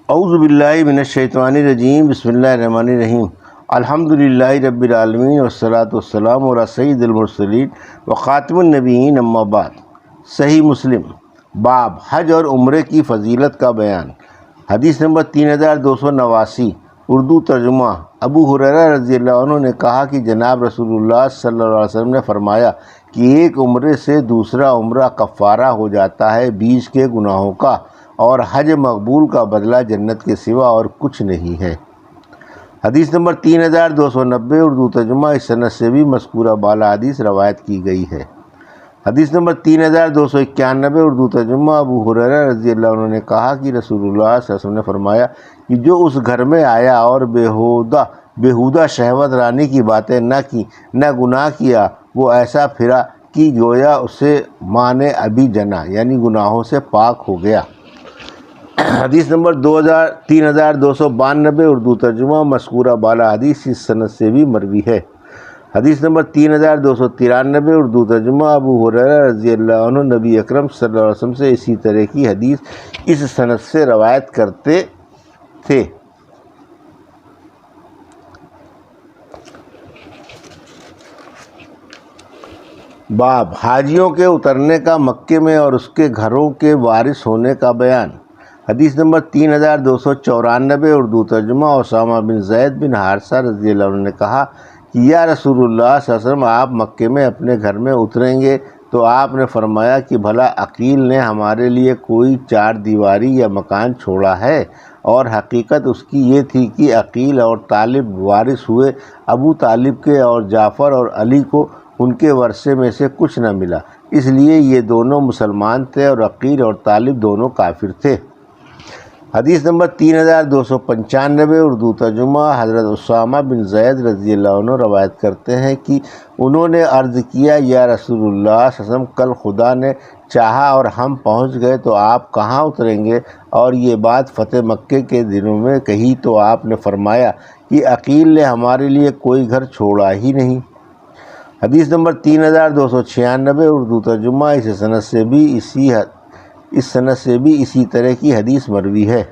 اعوذ باللہ من الشیطان الرجیم، بسم اللہ الرحمن الرحیم۔ الحمدللہ رب العالمین والصلاۃ والسلام علی سید المرسلین وخاتم النبیین، اما بعد۔ صحیح مسلم باب حج اور عمرے کی فضیلت کا بیان۔ حدیث نمبر 3289، اردو ترجمہ۔ ابو ہریرہ رضی اللہ عنہ نے کہا کہ جناب رسول اللہ صلی اللہ علیہ وسلم نے فرمایا کہ ایک عمرے سے دوسرا عمرہ کفارہ ہو جاتا ہے بیچ کے گناہوں کا، اور حج مقبول کا بدلہ جنت کے سوا اور کچھ نہیں ہے۔ حدیث نمبر 3290، اردو ترجمہ۔ اس سند سے بھی مذکورہ بالا حدیث روایت کی گئی ہے۔ حدیث نمبر 3291، اردو ترجمہ۔ ابو ہریرہ رضی اللہ عنہ نے کہا کہ رسول اللہ صلی اللہ علیہ وسلم نے فرمایا کہ جو اس گھر میں آیا اور بیہودہ شہوت رانی کی باتیں نہ کی، نہ گناہ کیا، وہ ایسا پھرا کہ گویا اسے ماں نے ابھی جنا، یعنی گناہوں سے پاک ہو گیا۔ حدیث نمبر 3292، اردو ترجمہ۔ مذکورہ بالا حدیث اس سند سے بھی مروی ہے۔ حدیث نمبر 3293، اردو ترجمہ۔ ابو ہریرہ رضی اللہ عنہ نبی اکرم صلی اللہ علیہ وسلم سے اسی طرح کی حدیث اس سند سے روایت کرتے تھے۔ باب حاجیوں کے اترنے کا مکے میں اور اس کے گھروں کے وارث ہونے کا بیان۔ حدیث نمبر 3294، اردو ترجمہ۔ اسامہ بن زید بن حارثہ رضی اللہ عنہ نے کہا کہ یا رسول اللہ صلی اللہ علیہ وسلم، آپ مکے میں اپنے گھر میں اتریں گے تو آپ نے فرمایا کہ بھلا عقیل نے ہمارے لیے کوئی چار دیواری یا مکان چھوڑا ہے؟ اور حقیقت اس کی یہ تھی کہ عقیل اور طالب وارث ہوئے ابو طالب کے، اور جعفر اور علی کو ان کے ورثے میں سے کچھ نہ ملا، اس لیے یہ دونوں مسلمان تھے اور عقیل اور طالب دونوں کافر تھے۔ حدیث نمبر 3295، اردو ترجمہ۔ حضرت اسامہ بن زید رضی اللہ عنہ روایت کرتے ہیں کہ انہوں نے عرض کیا یا رسول اللہ صلی اللہ علیہ وسلم، کل خدا نے چاہا اور ہم پہنچ گئے تو آپ کہاں اتریں گے؟ اور یہ بات فتح مکے کے دنوں میں کہی تو آپ نے فرمایا کہ عقیل نے ہمارے لیے کوئی گھر چھوڑا ہی نہیں۔ حدیث نمبر 3296، اردو ترجمہ۔ اس سند سے بھی اسی طرح کی حدیث مروی ہے۔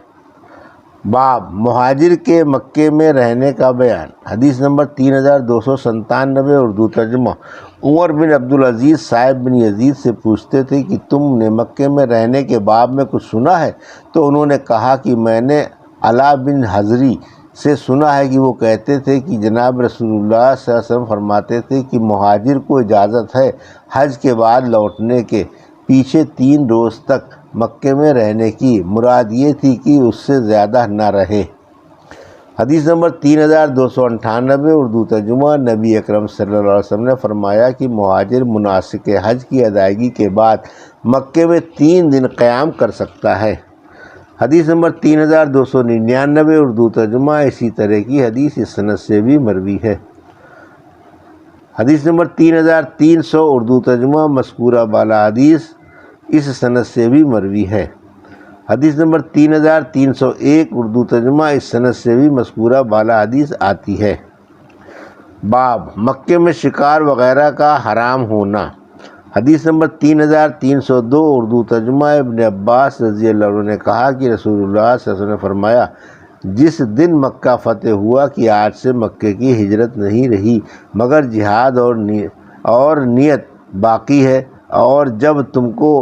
باب مہاجر کے مکے میں رہنے کا بیان۔ حدیث نمبر 3297، اردو ترجمہ۔ عمر بن عبدالعزیز صاحب بن یزید سے پوچھتے تھے کہ تم نے مکے میں رہنے کے باب میں کچھ سنا ہے؟ تو انہوں نے کہا کہ میں نے علا بن حضری سے سنا ہے کہ وہ کہتے تھے کہ جناب رسول اللہ صلی اللہ علیہ وسلم فرماتے تھے کہ مہاجر کو اجازت ہے حج کے بعد لوٹنے کے پیچھے 3 روز تک مکے میں رہنے کی، مراد یہ تھی کہ اس سے زیادہ نہ رہے۔ حدیث نمبر 3298، اردو ترجمہ۔ نبی اکرم صلی اللہ علیہ وسلم نے فرمایا کہ مہاجر مناسک حج کی ادائیگی کے بعد مکے میں 3 دن قیام کر سکتا ہے۔ حدیث نمبر 3299، اردو ترجمہ۔ اسی طرح کی حدیث اس سند سے بھی مروی ہے۔ حدیث نمبر 3300، اردو ترجمہ۔ مذکورہ بالا حدیث اس سند سے بھی مروی ہے۔ حدیث نمبر 3301، اردو ترجمہ۔ اس سند سے بھی مذکورہ بالا حدیث آتی ہے۔ باب مکے میں شکار وغیرہ کا حرام ہونا۔ حدیث نمبر 3302، اردو ترجمہ۔ ابن عباس رضی اللہ عنہ نے کہا کہ رسول اللہ صلی اللہ علیہ وسلم نے فرمایا جس دن مکہ فتح ہوا کہ آج سے مکے کی ہجرت نہیں رہی مگر جہاد اور نیت باقی ہے، اور جب تم کو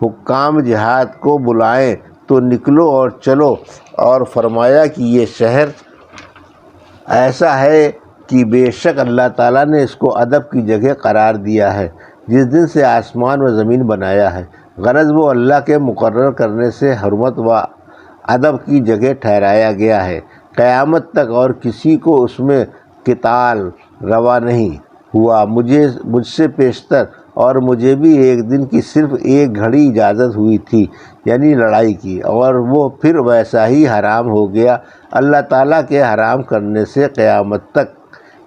حکام جہاد کو بلائیں تو نکلو اور چلو، اور فرمایا کہ یہ شہر ایسا ہے کہ بے شک اللہ تعالیٰ نے اس کو ادب کی جگہ قرار دیا ہے جس دن سے آسمان و زمین بنایا ہے، غرض وہ اللہ کے مقرر کرنے سے حرمت و ادب کی جگہ ٹھہرایا گیا ہے قیامت تک، اور کسی کو اس میں قتال روا نہیں ہوا مجھ سے پیشتر، اور مجھے بھی ایک دن کی صرف ایک گھڑی اجازت ہوئی تھی، یعنی لڑائی کی، اور وہ پھر ویسا ہی حرام ہو گیا اللہ تعالیٰ کے حرام کرنے سے قیامت تک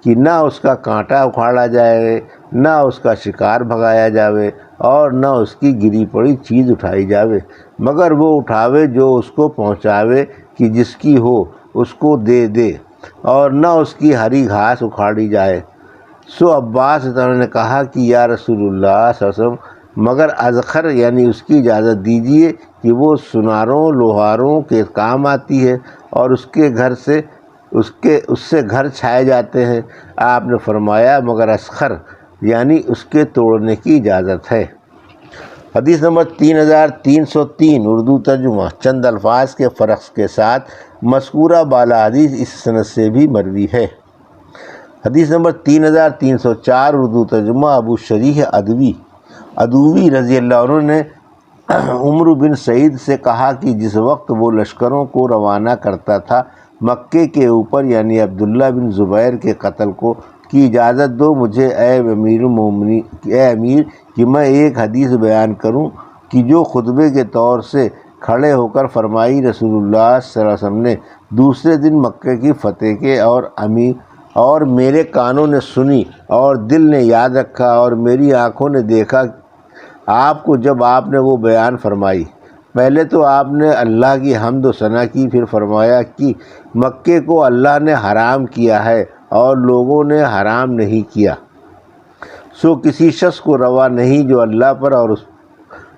کہ نہ اس کا کانٹا اکھاڑا جائے، نہ اس کا شکار بھگایا جاوے، اور نہ اس کی گری پڑی چیز اٹھائی جاوے، مگر وہ اٹھاوے جو اس کو پہنچاوے کہ جس کی ہو اس کو دے، اور نہ اس کی ہری گھاس اکھاڑی جائے۔ سو عباس نے کہا کہ یا رسول اللہ صلی اللہ علیہ وسلم، مگر اذخر یعنی اس کی اجازت دیجیے کہ وہ سناروں لوہاروں کے کام آتی ہے اور اس سے گھر چھائے جاتے ہیں۔ آپ نے فرمایا مگر اذخر یعنی اس کے توڑنے کی اجازت ہے۔ حدیث نمبر 3303 اردو ترجمہ چند الفاظ کے فرق کے ساتھ مذکورہ بالا حدیث اس سند سے بھی مروی ہے۔ حدیث نمبر 3304 اردو ترجمہ ابو شریح ادوی رضی اللہ عنہ نے عمرو بن سعید سے کہا کہ جس وقت وہ لشکروں کو روانہ کرتا تھا مکے کے اوپر یعنی عبداللہ بن زبیر کے قتل کی اجازت دو مجھے اے امیر کہ میں ایک حدیث بیان کروں کہ جو خطبے کے طور سے کھڑے ہو کر فرمائی رسول اللہ صلی اللہ علیہ وسلم نے دوسرے دن مکے کی فتح کے اور میرے کانوں نے سنی اور دل نے یاد رکھا اور میری آنکھوں نے دیکھا آپ کو جب آپ نے وہ بیان فرمائی۔ پہلے تو آپ نے اللہ کی حمد و ثنا کی، پھر فرمایا کہ مکے کو اللہ نے حرام کیا ہے اور لوگوں نے حرام نہیں کیا، سو کسی شخص کو روا نہیں جو اللہ پر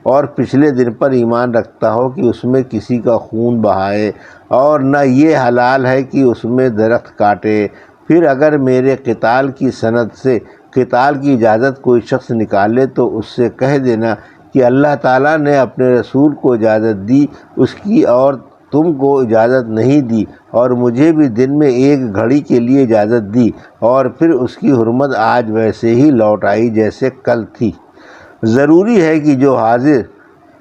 اور پچھلے دن پر ایمان رکھتا ہو کہ اس میں کسی کا خون بہائے، اور نہ یہ حلال ہے کہ اس میں درخت کاٹے۔ پھر اگر میرے قتال کی سند سے قتال کی اجازت کوئی شخص نکالے تو اس سے کہہ دینا کہ اللہ تعالیٰ نے اپنے رسول کو اجازت دی اس کی اور تم کو اجازت نہیں دی، اور مجھے بھی دن میں ایک گھڑی کے لیے اجازت دی، اور پھر اس کی حرمت آج ویسے ہی لوٹ آئی جیسے کل تھی۔ ضروری ہے کہ جو حاضر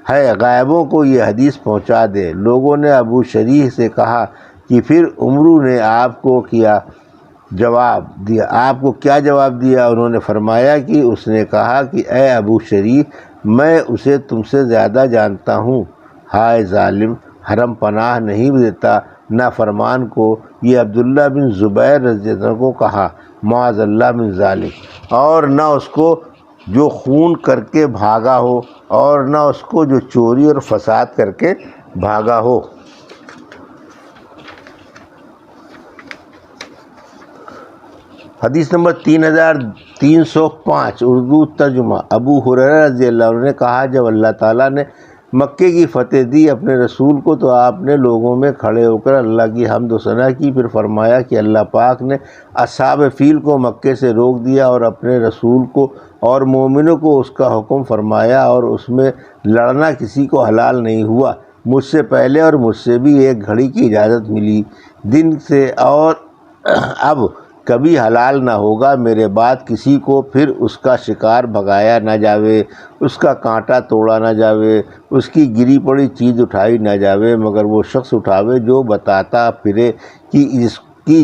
ہے غائبوں کو یہ حدیث پہنچا دے۔ لوگوں نے ابو شریح سے کہا کہ پھر عمرو نے آپ کو کیا جواب دیا؟ انہوں نے فرمایا کہ اس نے کہا کہ اے ابو شریح میں اسے تم سے زیادہ جانتا ہوں، ہائے ظالم، حرم پناہ نہیں دیتا نافرمان کو۔ یہ عبداللہ بن زبیر رضی اللہ عنہ کو کہا، معاذ اللہ من ذالک، اور نہ اس کو جو خون کر کے بھاگا ہو اور نہ اس کو جو چوری اور فساد کر کے بھاگا ہو۔ حدیث نمبر 3305 اردو ترجمہ ابو ہریرہ رضی اللہ عنہ نے کہا جب اللہ تعالیٰ نے مکے کی فتح دی اپنے رسول کو تو آپ نے لوگوں میں کھڑے ہو کر اللہ کی حمد و ثنا کی، پھر فرمایا کہ اللہ پاک نے اصحاب فیل کو مکے سے روک دیا اور اپنے رسول کو اور مومنوں کو اس کا حکم فرمایا، اور اس میں لڑنا کسی کو حلال نہیں ہوا۔ مجھ سے پہلے اور مجھ سے بھی ایک گھڑی کی اجازت ملی دن سے، اور اب کبھی حلال نہ ہوگا میرے بعد کسی کو، پھر اس کا شکار بھگایا نہ جاوے، اس کا کانٹا توڑا نہ جاوے، اس کی گری پڑی چیز اٹھائی نہ جاوے، مگر وہ شخص اٹھاوے جو بتاتا پھرے کہ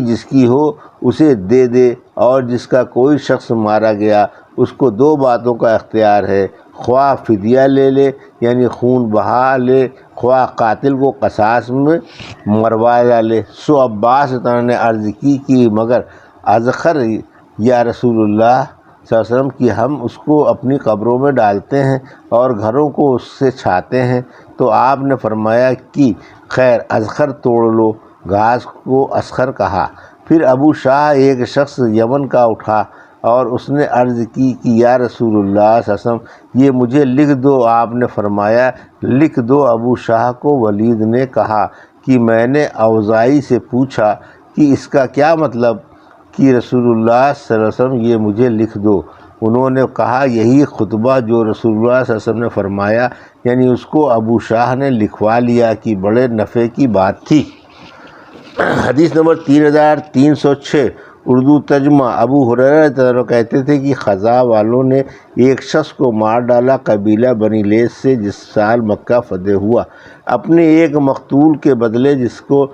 جس کی ہو اسے دے دے، اور جس کا کوئی شخص مارا گیا اس کو دو باتوں کا اختیار ہے، خواہ فدیہ لے لے یعنی خون بہا لے، خواہ قاتل کو قصاص میں مروا ڈالے۔ سو عباس نے عرض کی کہ مگر اذخر یا رسول اللہ صلی اللہ علیہ وسلم کہ ہم اس کو اپنی قبروں میں ڈالتے ہیں اور گھروں کو اس سے چھاتے ہیں، تو آپ نے فرمایا کہ خیر اذخر توڑ لو، گھاس کو اذخر کہا۔ پھر ابو شاہ ایک شخص یمن کا اٹھا اور اس نے عرض کی کہ یا رسول اللہ صلی اللہ علیہ وسلم یہ مجھے لکھ دو۔ آپ نے فرمایا لکھ دو۔ ابو شاہ کو ولید نے کہا کہ میں نے اوزاعی سے پوچھا کہ اس کا کیا مطلب کہ رسول اللہ صلی اللہ علیہ وسلم یہ مجھے لکھ دو۔ انہوں نے کہا یہی خطبہ جو رسول اللہ صلی اللہ علیہ وسلم نے فرمایا، یعنی اس کو ابو شاہ نے لکھوا لیا کہ بڑے نفع کی بات تھی۔ حدیث نمبر 3306 اردو ترجمہ ابو ہریرہ کہتے تھے کہ خزاع والوں نے ایک شخص کو مار ڈالا قبیلہ بنی لیث سے جس سال مکہ فتح ہوا، اپنے ایک مقتول کے بدلے جس کو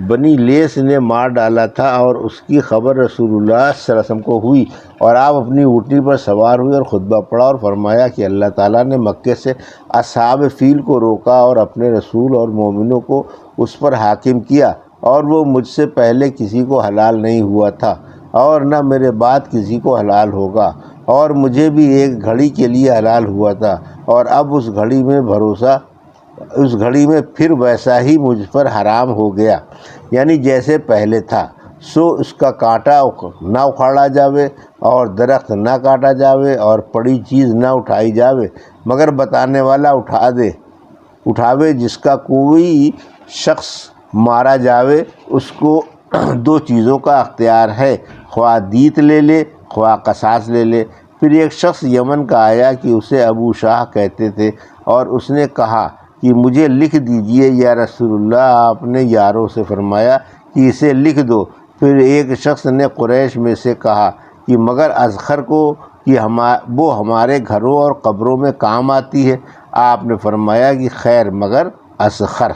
بنی لیث نے مار ڈالا تھا، اور اس کی خبر رسول اللہ صلی اللہ علیہ وسلم کو ہوئی، اور آپ اپنی اونٹنی پر سوار ہوئے اور خطبہ پڑھا اور فرمایا کہ اللہ تعالیٰ نے مکے سے اصحاب فیل کو روکا اور اپنے رسول اور مومنوں کو اس پر حاکم کیا، اور وہ مجھ سے پہلے کسی کو حلال نہیں ہوا تھا اور نہ میرے بعد کسی کو حلال ہوگا، اور مجھے بھی ایک گھڑی کے لیے حلال ہوا تھا، اور اب اس گھڑی میں پھر ویسا ہی مجھ پر حرام ہو گیا، یعنی جیسے پہلے تھا۔ سو اس کا کانٹا نہ اکھاڑا جاوے اور درخت نہ کاٹا جاوے اور پڑی چیز نہ اٹھائی جاوے مگر بتانے والا اٹھاوے۔ جس کا کوئی شخص مارا جاوے اس کو دو چیزوں کا اختیار ہے، خواہ دیت لے لے خواہ قصاص لے لے۔ پھر ایک شخص یمن کا آیا کہ اسے ابو شاہ کہتے تھے، اور اس نے کہا کہ مجھے لکھ دیجئے یا رسول اللہ۔ آپ نے یاروں سے فرمایا کہ اسے لکھ دو۔ پھر ایک شخص نے قریش میں سے کہا کہ مگر اذخر کو، کہ وہ ہمارے گھروں اور قبروں میں کام آتی ہے۔ آپ نے فرمایا کہ خیر مگر اذخر۔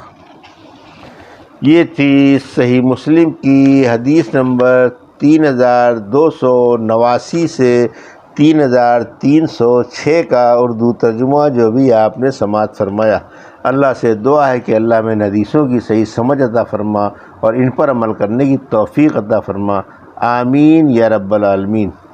یہ تھی صحیح مسلم کی حدیث نمبر 3289 سے 3306 کا اردو ترجمہ، جو بھی آپ نے سماعت فرمایا۔ اللہ سے دعا ہے کہ اللہ میں حدیثوں کی صحیح سمجھ عطا فرما اور ان پر عمل کرنے کی توفیق عطا فرما، آمین یا رب العالمین۔